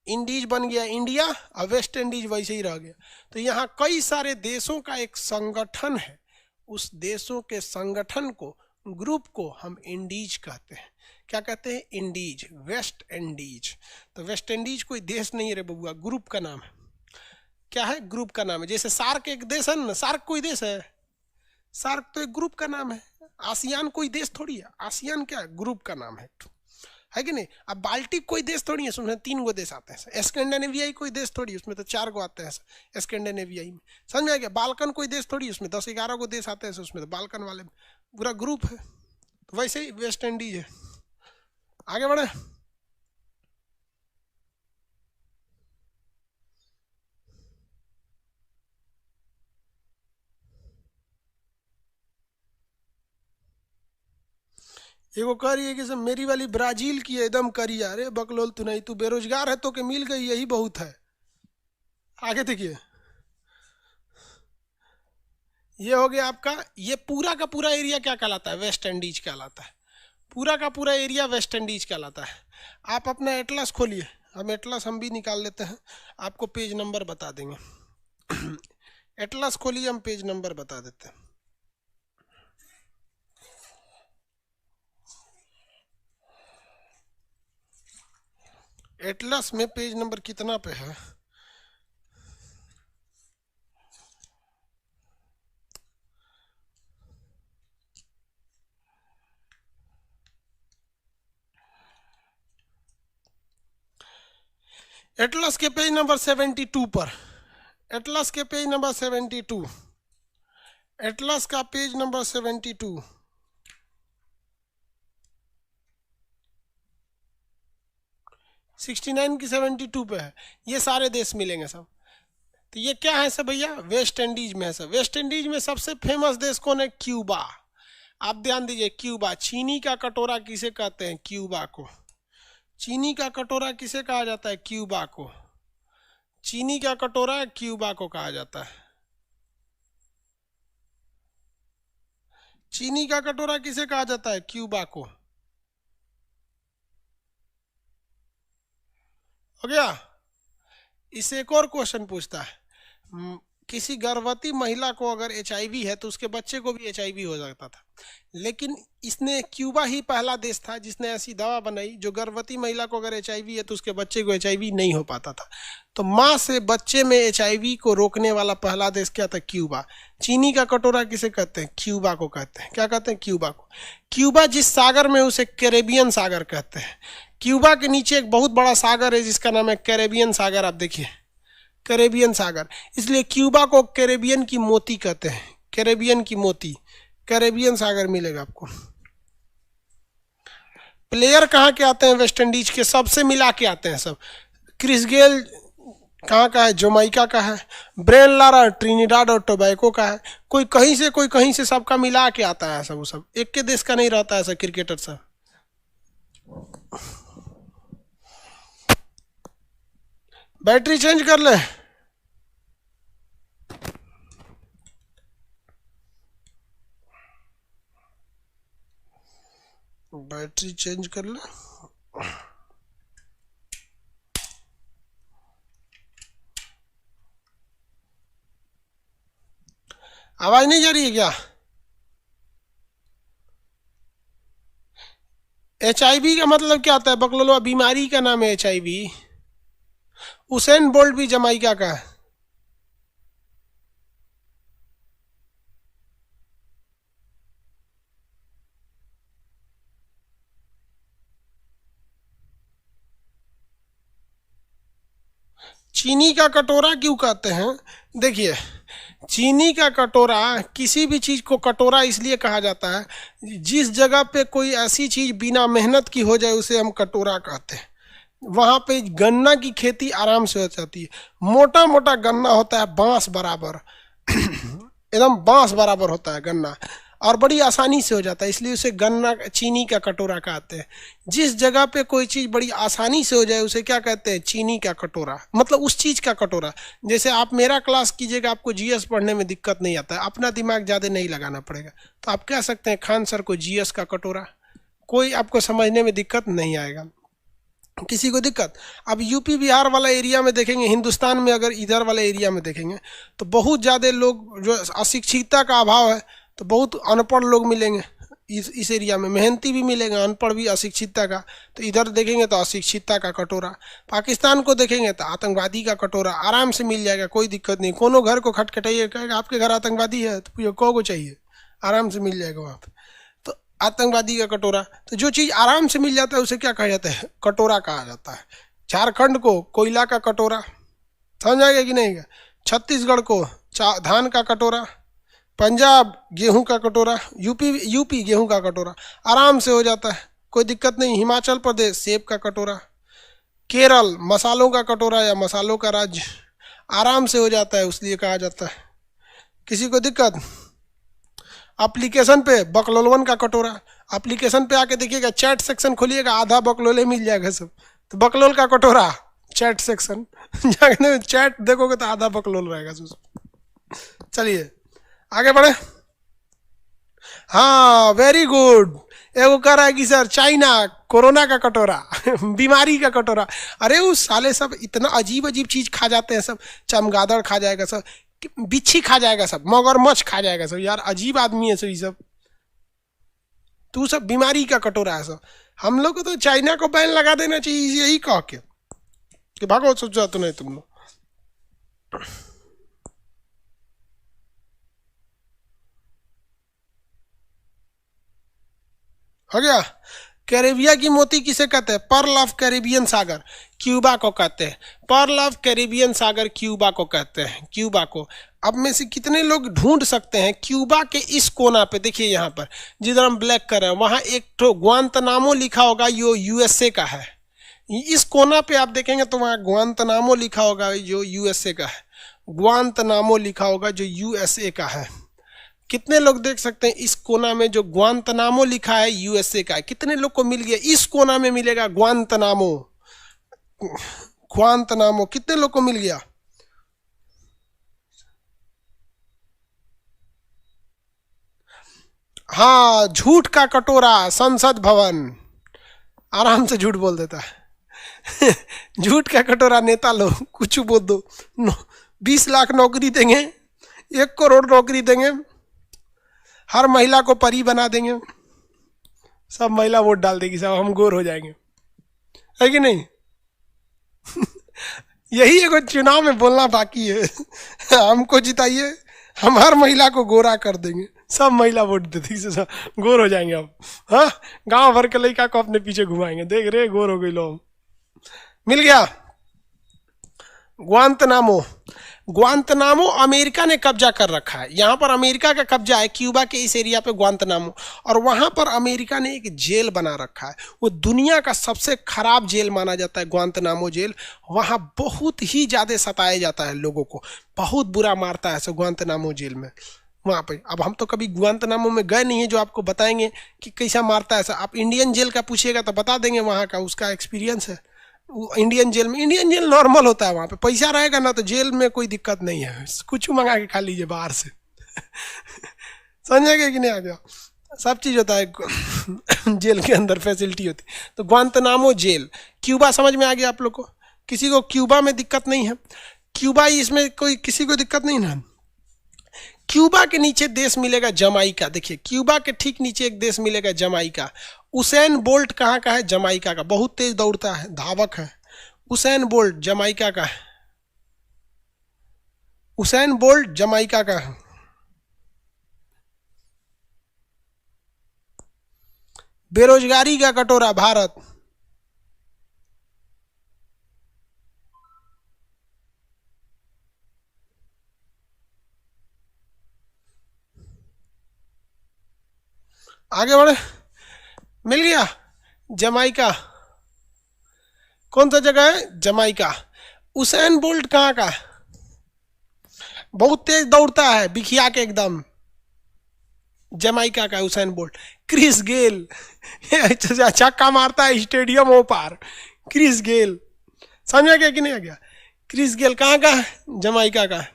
इंडीज बन गया इंडिया और वेस्ट इंडीज वैसे ही रह गया। तो यहाँ कई सारे देशों का एक संगठन है, उस देशों के संगठन को, ग्रुप को हम इंडीज कहते हैं। क्या कहते हैं? Indies, West Indies. तो वेस्ट इंडीज कोई देश नहीं है रे बबुआ, ग्रुप का नाम है। क्या है? ग्रुप का नाम है। जैसे सार्क एक देश है ना, सार्क कोई देश है? सार्क तो एक ग्रुप का नाम है। आसियान कोई देश थोड़ी है, आसियान क्या है? ग्रुप का नाम है कि नहीं? अब बाल्टिक कोई देश थोड़ी है, उसमें 3 गो देश आते हैं। स्कैंडिनेवियाई कोई देश थोड़ी, उसमें तो 4 गो आते हैं स्कैंडिनेवियाई में। समझ में आ गया? बाल्कन कोई देश थोड़ी, उसमें 10-11 गो देश आते हैं, उसमें तो बाल्कन वाले पूरा ग्रुप है। तो वैसे ही वेस्ट इंडीज है। आगे बढ़े। एगो कह रही है कि सब मेरी वाली ब्राजील की एकदम करी। अरे बकलोल, तू नहीं, तू बेरोजगार है तो के मिल गई, यही बहुत है। आगे देखिए, ये हो गया आपका, ये पूरा का पूरा एरिया क्या कहलाता है? वेस्ट इंडीज कहलाता है। पूरा का पूरा एरिया वेस्ट इंडीज कहलाता है। आप अपना एटलस खोलिए, हम एटलस हम भी निकाल लेते हैं, आपको पेज नंबर बता देंगे। एटलस खोलिए, हम पेज नंबर बता देते हैं। एटलस में पेज नंबर कितना पे है? एटलस के पेज नंबर 72 पर, एटलस के पेज नंबर 72, एटलस का पेज नंबर 72। 69 की 72 पे है। ये सारे देश मिलेंगे सब। तो ये क्या है सब भैया? वेस्ट इंडीज में है सब। वेस्ट इंडीज में सबसे फेमस देश कौन है? क्यूबा। आप ध्यान दीजिए, क्यूबा। चीनी का कटोरा किसे कहते हैं? क्यूबा को। चीनी का कटोरा किसे कहा जाता है? क्यूबा को। चीनी का कटोरा क्यूबा को कहा जाता है। चीनी का कटोरा किसे कहा जाता है? क्यूबा को। हो गया। इसे एक और क्वेश्चन पूछता है, किसी गर्भवती महिला को अगर एचआईवी है तो उसके बच्चे को भी एचआईवी हो सकता था, लेकिन इसने क्यूबा ही पहला देश था जिसने ऐसी दवा बनाई जो गर्भवती महिला को अगर एचआईवी है तो उसके बच्चे को एचआईवी नहीं हो पाता था। तो माँ से बच्चे में एचआईवी को रोकने वाला पहला देश क्या था? क्यूबा। चीनी का कटोरा किसे कहते हैं? क्यूबा को कहते हैं। क्या कहते हैं? क्यूबा को। क्यूबा जिस सागर में, उसे कैरेबियन सागर कहते हैं। क्यूबा के नीचे एक बहुत बड़ा सागर है जिसका नाम है कैरेबियन सागर। आप देखिए, कैरेबियन सागर, इसलिए क्यूबा को कैरेबियन की मोती कहते हैं। कैरेबियन की मोती, कैरेबियन सागर मिलेगा आपको। प्लेयर कहाँ के आते हैं? वेस्ट इंडीज के, सबसे मिला के आते हैं सब। क्रिस गेल कहाँ का है? जमैका का है। ब्रेन लारा ट्रिनिडाड और टोबैको का है। कोई कहीं से सबका मिला के आता है सब। वो सब एक के देश का नहीं रहता है ऐसा क्रिकेटर सब। बैटरी चेंज कर ले। बैटरी चेंज कर ले। आवाज नहीं जा रही है क्या? एचआईवी का मतलब क्या होता है? बकलोलवा बीमारी का नाम है एचआईवी। उसेन बोल्ट भी जमाइका का है। चीनी का कटोरा क्यों कहते हैं? देखिए, चीनी का कटोरा, किसी भी चीज को कटोरा इसलिए कहा जाता है जिस जगह पे कोई ऐसी चीज बिना मेहनत की हो जाए उसे हम कटोरा कहते हैं। वहां पे गन्ना की खेती आराम से हो जाती है। मोटा मोटा गन्ना होता है, बांस बराबर एकदम बांस बराबर होता है गन्ना, और बड़ी आसानी से हो जाता है, इसलिए उसे गन्ना चीनी का कटोरा कहते हैं। जिस जगह पे कोई चीज़ बड़ी आसानी से हो जाए उसे क्या कहते हैं? चीनी का कटोरा, मतलब उस चीज़ का कटोरा। जैसे आप मेरा क्लास कीजिएगा, आपको जीएस पढ़ने में दिक्कत नहीं आता है, अपना दिमाग ज़्यादा नहीं लगाना पड़ेगा, तो आप कह सकते हैं खान सर को जीएस का कटोरा। कोई आपको समझने में दिक्कत नहीं आएगा। किसी को दिक्कत? अब यूपी बिहार वाला एरिया में देखेंगे, हिंदुस्तान में अगर इधर वाले एरिया में देखेंगे तो बहुत ज़्यादा लोग, जो अशिक्षितता का अभाव है तो बहुत अनपढ़ लोग मिलेंगे इस एरिया में। मेहनती भी मिलेंगे, अनपढ़ भी, अशिक्षितता का। तो इधर देखेंगे तो अशिक्षितता का कटोरा। पाकिस्तान को देखेंगे तो आतंकवादी का कटोरा आराम से मिल जाएगा, कोई दिक्कत नहीं। कोनो घर को खटखटाइए, कहेगा आपके घर आतंकवादी है तो पूछो को चाहिए, आराम से मिल जाएगा वहाँ पर। तो आतंकवादी का कटोरा। तो जो चीज़ आराम से मिल जाता है उसे क्या कहा जाता है? कटोरा कहा जाता है। झारखंड को कोयला का कटोरा, समझ आएगा कि नहीं? छत्तीसगढ़ को धान का कटोरा, पंजाब गेहूं का कटोरा, यूपी गेहूं का कटोरा, आराम से हो जाता है, कोई दिक्कत नहीं। हिमाचल प्रदेश सेब का कटोरा, केरल मसालों का कटोरा या मसालों का राज्य, आराम से हो जाता है, इसलिए कहा जाता है। किसी को दिक्कत? एप्लीकेशन पे बकलोलवन का कटोरा, एप्लीकेशन पे आके देखिएगा, चैट सेक्शन खोलिएगा, आधा बकलोले मिल जाएगा सब। तो बकलोल का कटोरा, चैट सेक्शन जाके चैट देखोगे तो आधा बकलोल रहेगा। चलिए आगे बढ़े। हाँ, वेरी गुड। एगो कह रहा है कि सर चाइना कोरोना का कटोरा बीमारी का कटोरा। अरे उस साले सब इतना अजीब अजीब चीज खा जाते हैं सब। चमगादड़ खा जाएगा सब, बिच्छी खा जाएगा सब, मगरमच्छ खा जाएगा सब। यार अजीब आदमी है सब ये सब। तू सब बीमारी का कटोरा है सब। हम लोग को तो चाइना को बैन लगा देना चाहिए यही कह के कि भागो, सोचो तो नहीं तुम लोग। हो गया। कैरेबिया की मोती किसे कहते हैं? Pearl of Caribbean Sagar, Cuba को कहते हैं। Pearl of Caribbean Sagar Cuba को कहते हैं, क्यूबा को। अब में से कितने लोग ढूंढ सकते हैं क्यूबा के इस कोना पे? देखिए यहाँ पर जिधर हम ब्लैक कर रहे हैं वहाँ एक तो ग्वांतनामो लिखा होगा, जो यूएसए का है। इस कोना पे आप देखेंगे तो वहाँ ग्वांतनामो लिखा होगा जो यूएसए का है। ग्वांतनामो लिखा होगा जो यूएसए का है। कितने लोग देख सकते हैं इस कोना में जो ग्वांतनामो लिखा है यूएसए का है? कितने लोग को मिल गया? इस कोना में मिलेगा ग्वांतनामो। ग्वांतनामो कितने लोग को मिल गया? हाँ, झूठ का कटोरा संसद भवन, आराम से झूठ बोल देता है झूठ का कटोरा नेता लोग कुछ बोल दो, 20 लाख नौकरी देंगे 1 करोड़ नौकरी देंगे, हर महिला को परी बना देंगे, सब महिला वोट डाल देगी, सब हम गोर हो जाएंगे, है कि नहीं? यही एगो चुनाव में बोलना बाकी है। हमको जिताइए, हम हर महिला को गोरा कर देंगे, सब महिला वोट देती से सब गोर हो जाएंगे हम। हाँ, गांव भर के लड़का को अपने पीछे घुमाएंगे, देख रहे गोर हो गई लोग। मिल गया। ग्वांतनामो, ग्वांतनामो अमेरिका ने कब्जा कर रखा है, यहाँ पर अमेरिका का कब्जा है क्यूबा के इस एरिया पे ग्वांतनामो, और वहाँ पर अमेरिका ने एक जेल बना रखा है, वो दुनिया का सबसे खराब जेल माना जाता है ग्वांतनामो जेल। वहाँ बहुत ही ज़्यादा सताया जाता है लोगों को, बहुत बुरा मारता है ऐसे ग्वांतनामो जेल में वहाँ पे। अब हम तो कभी ग्वांतनामो में गए नहीं है जो आपको बताएंगे कि कैसा मारता है ऐसा। आप इंडियन जेल का पूछिएगा तो बता देंगे, वहाँ का उसका एक्सपीरियंस है। इंडियन जेल में, इंडियन जेल नॉर्मल होता है, वहाँ पे पैसा रहेगा ना तो जेल में कोई दिक्कत नहीं है, कुछ मंगा के खा लीजिए बाहर से। समझेगा कि नहीं आ गया? सब चीज़ होता है जेल के अंदर, फैसिलिटी होती है। तो ग्वांतनामो जेल, क्यूबा समझ में आ गया आप लोग को? किसी को क्यूबा में दिक्कत नहीं है? क्यूबा इसमें कोई किसी को दिक्कत नहीं ना? क्यूबा के नीचे देश मिलेगा जमाइका। देखिए क्यूबा के ठीक नीचे एक देश मिलेगा जमाइका। उसेन बोल्ट कहाँ का है? जमाइका का, बहुत तेज दौड़ता है, धावक है। उसेन बोल्ट जमाइका का है, उसेन बोल्ट जमाइका का है। बेरोजगारी का कटोरा भारत। आगे बढ़े, मिल गया। जमाइका कौन सा जगह है? जमाइका। उसेन बोल्ट कहाँ का है? बहुत तेज दौड़ता है, बिखिया के एकदम, जमाइका का उसेन बोल्ट। क्रिस गेल छक्का मारता है स्टेडियम ओ पार, क्रिस गेल। समझ में गया कि नहीं आ गया? क्रिस गेल कहाँ का है? जमाइका का है।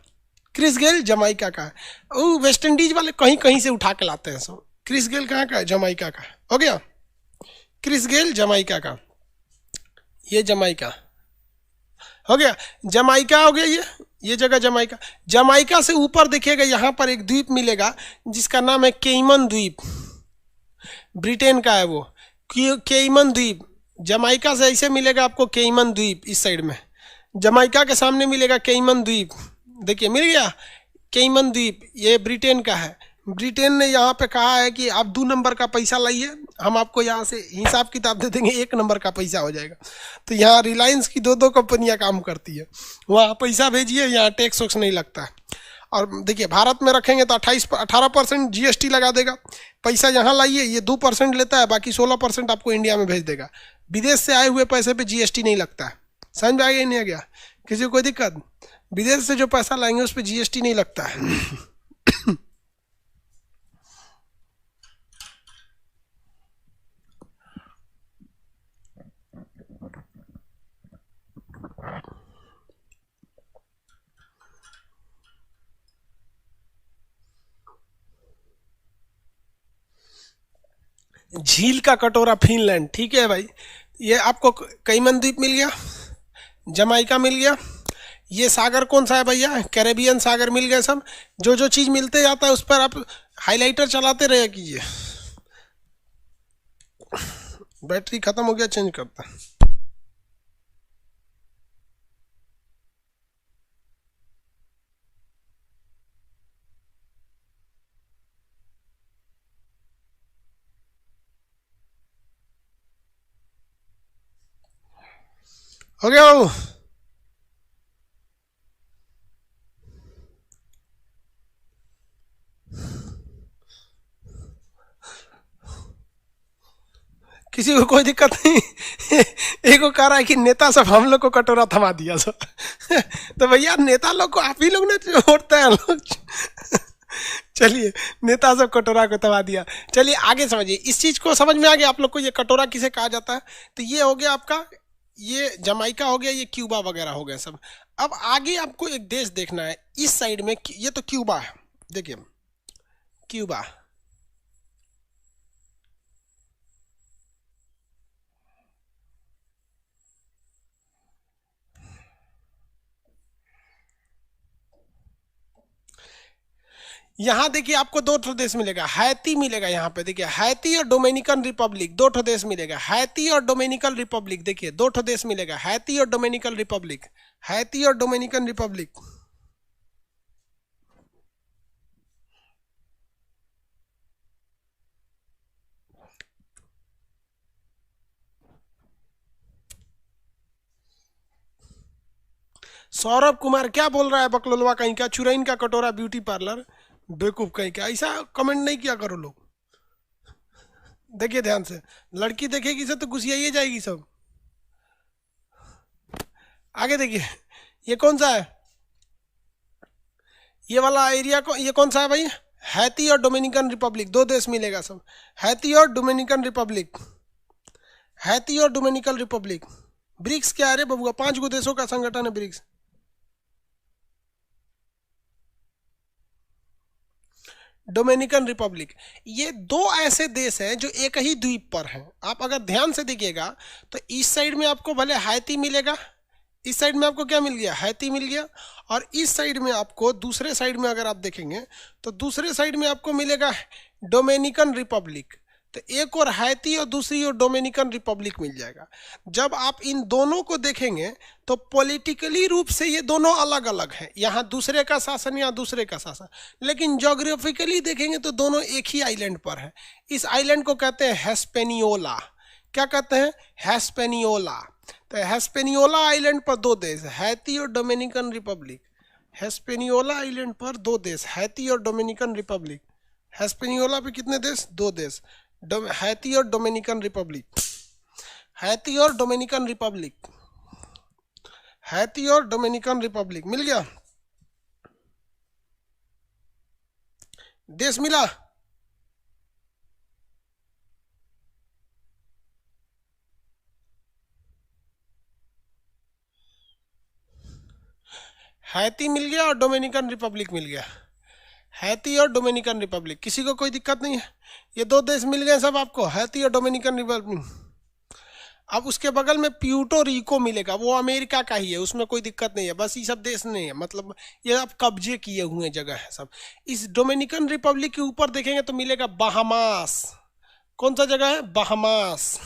क्रिस गेल जमाइका का है। वो वेस्ट इंडीज वाले कहीं कहीं से उठा के लाते हैं सब। क्रिस गेल कहाँ का है? जमाइका का। हो गया, क्रिस गेल जमाइका का, ये जमाइका हो गया। जमाइका हो गया, ये जगह जमाइका। जमाइका से ऊपर देखिएगा, यहाँ पर एक द्वीप मिलेगा जिसका नाम है केइमन द्वीप, ब्रिटेन का है वो। केइमन द्वीप, जमाइका से ऐसे मिलेगा आपको केइमन द्वीप, इस साइड में जमाइका के सामने मिलेगा केइमन द्वीप। देखिए मिल गया केइमन द्वीप, ये ब्रिटेन का है। ब्रिटेन ने यहाँ पे कहा है कि आप 2 नंबर का पैसा लाइए, हम आपको यहाँ से हिसाब किताब दे देंगे, 1 नंबर का पैसा हो जाएगा। तो यहाँ रिलायंस की 2 2 कंपनियां काम करती है, वहाँ पैसा भेजिए, यहाँ टैक्स वैक्स नहीं लगता है। और देखिए भारत में रखेंगे तो 18% जीएसटी लगा देगा। पैसा यहाँ लाइए, ये 2% लेता है, बाकी 16% आपको इंडिया में भेज देगा। विदेश से आए हुए पैसे पे जीएसटी नहीं लगता है। समझ में आ गया नहीं आ गया? किसी को कोई दिक्कत? विदेश से जो पैसा लाएंगे उस पर जीएसटी नहीं लगता है। झील का कटोरा फिनलैंड, ठीक है भाई। ये आपको कैमन द्वीप मिल गया, जमाइका मिल गया। ये सागर कौन सा है भैया? कैरेबियन सागर मिल गया। सब जो जो चीज़ मिलते जाता है उस पर आप हाइलाइटर चलाते रहे कीजिए। बैटरी खत्म हो गया, चेंज करता। हो गया बाबू? किसी को कोई दिक्कत नहीं? एक को कह रहा है कि नेता सब हम लोग को कटोरा थमा दिया सब। तो भैया नेता लोग को आप ही लोग ने छोड़ते हैं लोग। चलिए, नेता सब कटोरा को थमा दिया। चलिए आगे समझिए, इस चीज को समझ में आ गया आप लोग को, ये कटोरा किसे कहा जाता है? तो ये हो गया आपका, ये जमाइका हो गया, ये क्यूबा वगैरह हो गया सब। अब आगे आपको एक देश देखना है इस साइड में, ये तो क्यूबा है, देखिए क्यूबा। यहाँ देखिए आपको दो ठो देश मिलेगा, हैती मिलेगा यहाँ पे, देखिए हैती और डोमिनिकन रिपब्लिक, दो ठो देश मिलेगा, हैती और डोमिनिकन रिपब्लिक, देखिए दो ठो देश मिलेगा, हैती और डोमिनिकन रिपब्लिक, हैती और डोमिनिकन रिपब्लिक। सौरभ कुमार क्या बोल रहा है बकलोलवा कहीं का, चुरैन का कटोरा ब्यूटी पार्लर, बेवकूफ कहीं का, ऐसा कमेंट नहीं किया करो लोग। देखिए ध्यान से, लड़की देखेगी सब तो घुसियाई जाएगी सब। आगे देखिए, ये कौन सा है, ये वाला एरिया को, ये कौन सा है भाई, हैती और डोमिनिकन रिपब्लिक, दो देश मिलेगा सब, हैती और डोमिनिकन रिपब्लिक, हैती और डोमिनिकन रिपब्लिक। ब्रिक्स क्या है रे बबुआ, 5 गो देशों का संगठन है ब्रिक्स। डोमिनिकन रिपब्लिक, ये दो ऐसे देश हैं जो एक ही द्वीप पर हैं। आप अगर ध्यान से देखिएगा तो इस साइड में आपको भले हैती मिलेगा, इस साइड में आपको क्या मिल गया, हैती मिल गया, और इस साइड में आपको, दूसरे साइड में अगर आप देखेंगे तो दूसरे साइड में आपको मिलेगा डोमिनिकन रिपब्लिक। तो एक और हैती और दूसरी और डोमिनिकन रिपब्लिक मिल जाएगा। जब आप इन दोनों को देखेंगे तो पॉलिटिकली रूप से ये दोनों अलग अलग हैं, यहाँ दूसरे का शासन या दूसरे का शासन, लेकिन ज्योग्राफिकली देखेंगे तो दोनों एक ही आइलैंड पर है। इस आइलैंड को कहते हैं हिस्पैनियोला। क्या कहते हैं, हिस्पैनियोला। तो हिस्पैनियोला आइलैंड पर दो देश, हैती और डोमिनिकन रिपब्लिक। हिस्पैनियोला आइलैंड पर दो देश, हैती और डोमिनिकन रिपब्लिक। हिस्पैनियोला पे कितने देश, दो देश, हैती और डोमिनिकन रिपब्लिक, हैती और डोमिनिकन रिपब्लिक, हैती और डोमिनिकन रिपब्लिक। मिल गया, देश मिला। हैती मिल गया और डोमिनिकन रिपब्लिक मिल गया, हैती और डोमिनिकन रिपब्लिक। किसी को कोई दिक्कत नहीं है, ये दो देश मिल गए सब आपको, हैती और डोमिनिकन रिपब्लिक। अब उसके बगल में प्यूर्टो रिको मिलेगा, वो अमेरिका का ही है, उसमें कोई दिक्कत नहीं है, बस ये सब देश नहीं है, मतलब ये अब कब्जे किए हुए जगह है सब। इस डोमिनिकन रिपब्लिक के ऊपर देखेंगे तो मिलेगा बहामास। कौन सा जगह है, बहामास।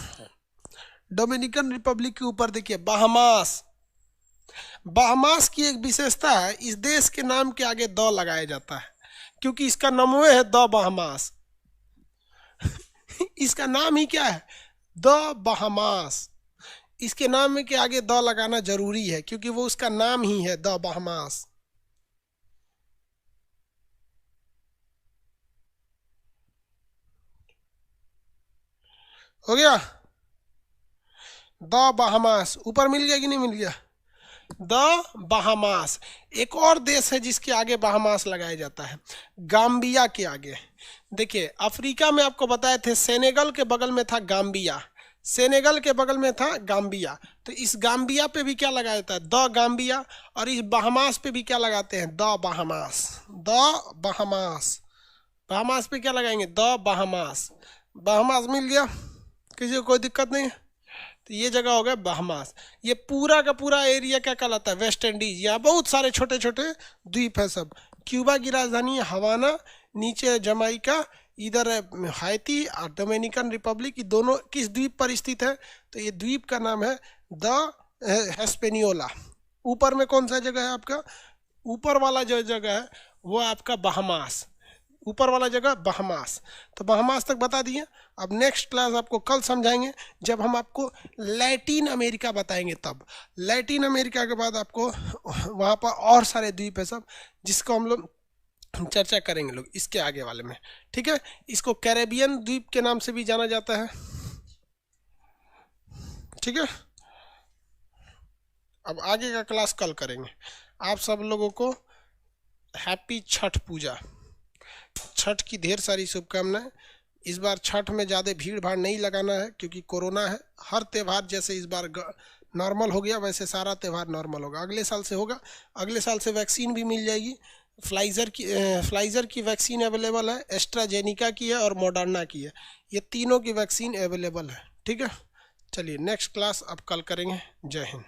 डोमिनिकन रिपब्लिक के ऊपर देखिए बहामास। बहामास की एक विशेषता है, इस देश के नाम के आगे द लगाया जाता है, क्योंकि इसका नाम है द बहामास। इसका नाम ही क्या है, द बहामास। इसके नाम के आगे द लगाना जरूरी है, क्योंकि वो उसका नाम ही है, द बहामास। हो गया, द बहामास। ऊपर मिल गया कि नहीं मिल गया, द बहामास। एक और देश है जिसके आगे बहामास लगाया जाता है, गाम्बिया के आगे। देखिए अफ्रीका में आपको बताए थे, सेनेगल के बगल में था गाम्बिया, सेनेगल के बगल में था गाम्बिया। तो इस गाम्बिया पे भी क्या लगाया जाता है, द गाम्बिया, और इस बहामास पे भी क्या लगाते हैं, the Bahamas. The Bahamas, Bahamas पे क्या लगाएंगे, द बहामास। बहामास मिल गया, किसी को कोई दिक्कत नहीं है। तो ये जगह हो गया बहामास। ये पूरा का पूरा एरिया क्या कहलाता है, वेस्ट इंडीज। यहाँ बहुत सारे छोटे छोटे द्वीप है सब। क्यूबा की राजधानी है हवाना, नीचे जमाइका, इधर हैती और डोमिनिकन रिपब्लिक। ये दोनों किस द्वीप पर स्थित है, तो ये द्वीप का नाम है द हिस्पैनियोला। ऊपर में कौन सा जगह है आपका, ऊपर वाला जो जगह है वो आपका बहामास, ऊपर वाला जगह बहामास। तो बहामास तक बता दिए। अब नेक्स्ट क्लास आपको कल समझाएंगे, जब हम आपको लैटिन अमेरिका बताएंगे तब। लैटिन अमेरिका के बाद आपको वहाँ पर और सारे द्वीप है सब, जिसको हम लोग चर्चा करेंगे लोग इसके आगे वाले में। ठीक है, इसको कैरेबियन द्वीप के नाम से भी जाना जाता है। ठीक है, अब आगे का क्लास कल करेंगे। आप सब लोगों को हैप्पी छठ पूजा, छठ की ढेर सारी शुभकामनाएं। इस बार छठ में ज़्यादा भीड़ भाड़ नहीं लगाना है, क्योंकि कोरोना है। हर त्यौहार जैसे इस बार नॉर्मल हो गया, वैसे सारा त्यौहार नॉर्मल होगा। अगले साल से होगा, अगले साल से वैक्सीन भी मिल जाएगी। फ्लाइज़र की वैक्सीन अवेलेबल है, एस्ट्राजेनिका की है और मॉडर्ना की है। ये तीनों की वैक्सीन अवेलेबल है। ठीक है, चलिए नेक्स्ट क्लास अब कल करेंगे। जय हिंद।